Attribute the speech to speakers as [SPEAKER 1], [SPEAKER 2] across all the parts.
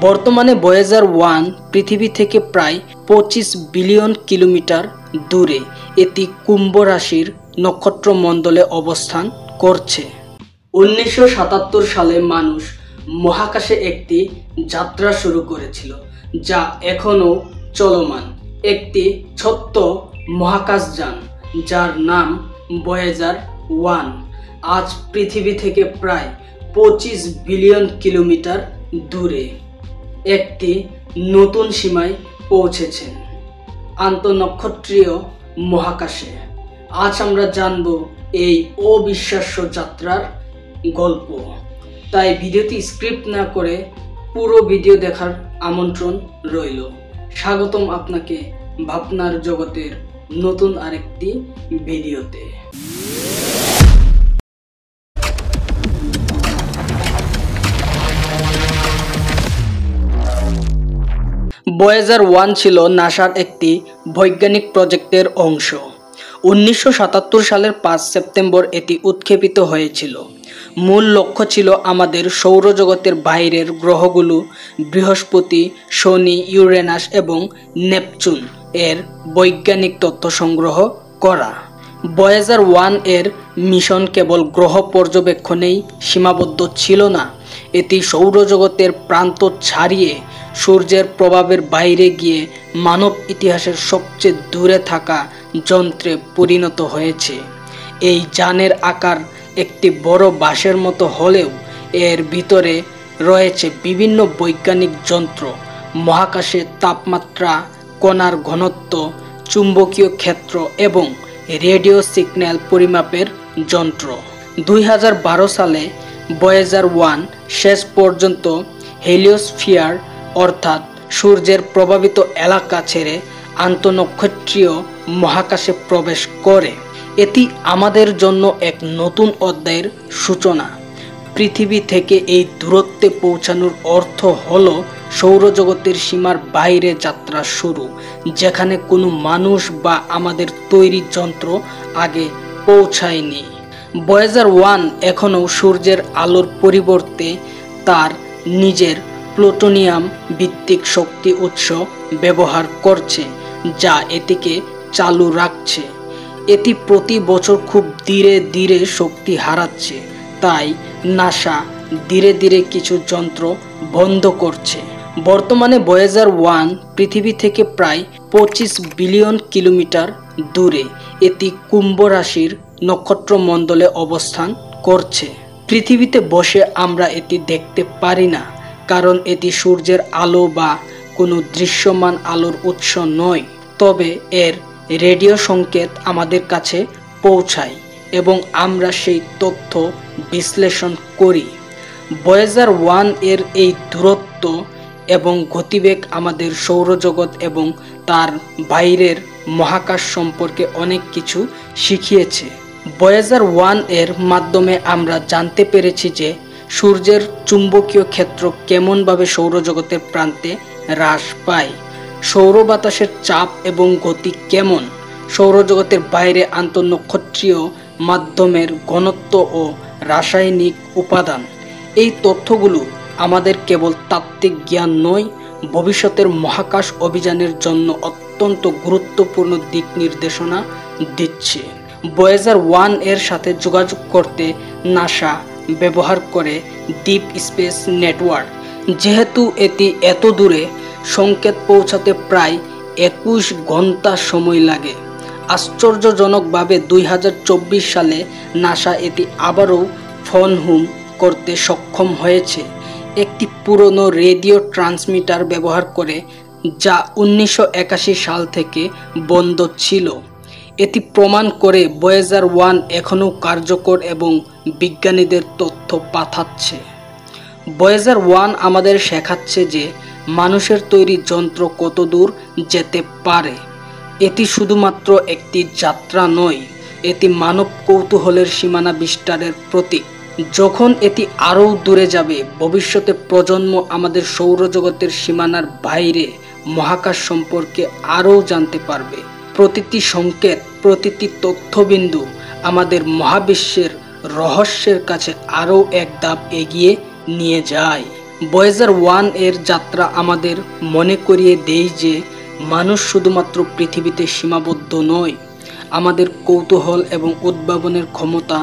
[SPEAKER 1] বর্তমানে ভয়েজার 1 পৃথিবী থেকে প্রায় 25 বিলিয়ন কিলোমিটার দূরে এটি কুম্ভ রাশির নক্ষত্রমণ্ডলে অবস্থান করছে। 1977 সালে মানুষ মহাকাশে একটি যাত্রা শুরু করেছিল, যা এখনও চলমান। একটি ছোট্ট মহাকাশযান যার নাম ভয়েজার 1 আজ পৃথিবী থেকে প্রায় 25 বিলিয়ন কিলোমিটার দূরে একটি নতুন সীমায় পৌঁছেছেন, আন্তঃনক্ষত্রীয় মহাকাশে। আজ আমরা জানব এই অবিশ্বাস্য যাত্রার গল্প। তাই ভিডিওটি স্ক্রিপ্ট না করে পুরো ভিডিও দেখার আমন্ত্রণ রইল। স্বাগতম আপনাকে ভাবনার জগতের নতুন আরেকটি ভিডিওতে। ভয়েজার 1 ছিল নাসার একটি বৈজ্ঞানিক প্রজেক্টের অংশ। 1977 সালের 5 সেপ্টেম্বর এটি উৎক্ষেপিত হয়েছিল। মূল লক্ষ্য ছিল আমাদের সৌরজগতের বাইরের গ্রহগুলো বৃহস্পতি, শনি, ইউরেনাস এবং নেপচুন এর বৈজ্ঞানিক তথ্য সংগ্রহ করা। ভয়েজার 1 এর মিশন কেবল গ্রহ পর্যবেক্ষণেই সীমাবদ্ধ ছিল না, এটি সৌরজগতের প্রান্ত ছাড়িয়ে সূর্যের প্রভাবের বাইরে গিয়ে মানব ইতিহাসের সবচেয়ে দূরে থাকা যন্ত্রে পরিণত হয়েছে। এই যানের আকার একটি বড় বাঁশের মতো হলেও এর ভিতরে রয়েছে বিভিন্ন বৈজ্ঞানিক যন্ত্র, মহাকাশে তাপমাত্রা, কণার ঘনত্ব, চুম্বকীয় ক্ষেত্র এবং রেডিও সিগন্যাল পরিমাপের যন্ত্র। 2012 সালে ভয়েজার 1 শেষ পর্যন্ত হেলিওস্ফিয়ার অর্থাৎ সূর্যের প্রভাবিত এলাকা ছেড়ে আন্তঃনক্ষত্রীয় মহাকাশে প্রবেশ করে। এটি আমাদের জন্য এক নতুন অধ্যায়ের সূচনা। পৃথিবী থেকে এই দূরত্বে পৌঁছানোর অর্থ হল সৌরজগতের সীমার বাইরে যাত্রা শুরু, যেখানে কোনো মানুষ বা আমাদের তৈরি যন্ত্র আগে পৌঁছায়নি। ভয়েজার 1 এখনও সূর্যের আলোর পরিবর্তে তার নিজের প্লুটোনিয়াম ভিত্তিক শক্তি উৎস ব্যবহার করছে, যা এটিকে চালু রাখছে। এটি প্রতি বছর খুব ধীরে ধীরে শক্তি হারাচ্ছে, তাই নাসা ধীরে ধীরে কিছু যন্ত্র বন্ধ করছে। বর্তমানে ভয়েজার 1 পৃথিবী থেকে প্রায় 25 বিলিয়ন কিলোমিটার দূরে এটি কুম্ভ রাশির নক্ষত্রমণ্ডলে অবস্থান করছে। পৃথিবীতে বসে আমরা এটি দেখতে পারি না, কারণ এটি সূর্যের আলো বা কোনো দৃশ্যমান আলোর উৎস নয়। তবে এর রেডিও সংকেত আমাদের কাছে পৌঁছায় এবং আমরা সেই তথ্য বিশ্লেষণ করি। ভয়েজার 1 এর এই দূরত্ব এবং গতিবেগ আমাদের সৌরজগৎ এবং তার বাইরের মহাকাশ সম্পর্কে অনেক কিছু শিখিয়েছে। ভয়েজার 1 এর মাধ্যমে আমরা জানতে পেরেছি যে সূর্যের চুম্বকীয় ক্ষেত্র কেমনভাবে সৌরজগতের প্রান্তে হ্রাস পায়, সৌর বাতাসের চাপ এবং গতি কেমন, সৌরজগতের বাইরে আন্তঃনক্ষত্রীয় মাধ্যমের ঘনত্ব ও রাসায়নিক উপাদান। এই তথ্যগুলো আমাদের কেবল তাত্ত্বিক জ্ঞান নয়, ভবিষ্যতের মহাকাশ অভিযানের জন্য অত্যন্ত গুরুত্বপূর্ণ দিক নির্দেশনা দিচ্ছে। ভয়েজার 1 এর সাথে যোগাযোগ করতে নাসা ব্যবহার করে ডিপ স্পেস নেটওয়ার্ক। যেহেতু এটি এত দূরে, সংকেত পৌঁছাতে প্রায় 21 ঘন্টা সময় লাগে। আশ্চর্যজনকভাবে 2024 সালে নাসা এটি আবারও ফোন হোম করতে সক্ষম হয়েছে, একটি পুরনো রেডিও ট্রান্সমিটার ব্যবহার করে, যা 1981 সাল থেকে বন্ধ ছিল। এটি প্রমাণ করে ভয়েজার 1 এখনও কার্যকর এবং বিজ্ঞানীদের তথ্য পাঠাচ্ছে। ভয়েজার 1 আমাদের শেখাচ্ছে যে মানুষের তৈরি যন্ত্র কত দূর যেতে পারে। এটি শুধুমাত্র একটি যাত্রা নয়, এটি মানব কৌতূহলের সীমানা বিস্তারের প্রতীক। যখন এটি আরও দূরে যাবে, ভবিষ্যতে প্রজন্ম আমাদের সৌরজগতের সীমানার বাইরে মহাকাশ সম্পর্কে আরও জানতে পারবে। প্রতিটি সংকেত, প্রতিটি তথ্যবিন্দু আমাদের মহাবিশ্বের রহস্যের কাছে আরও এক ধাপ এগিয়ে নিয়ে যায়। ভয়েজার 1 এর যাত্রা আমাদের মনে করিয়ে দেয় যে মানুষ শুধুমাত্র পৃথিবীতে সীমাবদ্ধ নয়, আমাদের কৌতূহল এবং উদ্ভাবনের ক্ষমতা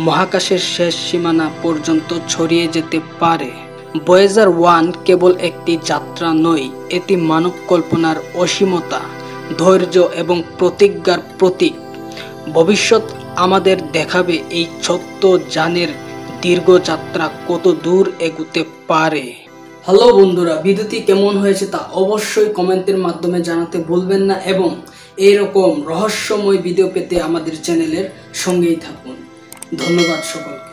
[SPEAKER 1] মহাকাশের শেষ সীমানা পর্যন্ত ছড়িয়ে যেতে পারে। ভয়েজার 1 কেবল একটি যাত্রা নয়, এটি মানব কল্পনার অসীমতা, ধৈর্য এবং প্রতিজ্ঞার প্রতীক। ভবিষ্যৎ আমাদের দেখাবে এই ছোট্ট যানের দীর্ঘ যাত্রা কত দূর এগুতে পারে। হ্যালো বন্ধুরা, ভিডিওটি কেমন হয়েছে তা অবশ্যই কমেন্টের মাধ্যমে জানাতে ভুলবেন না এবং এইরকম রহস্যময় ভিডিও পেতে আমাদের চ্যানেলের সঙ্গেই থাকুন। ধন্যবাদ সকলকে।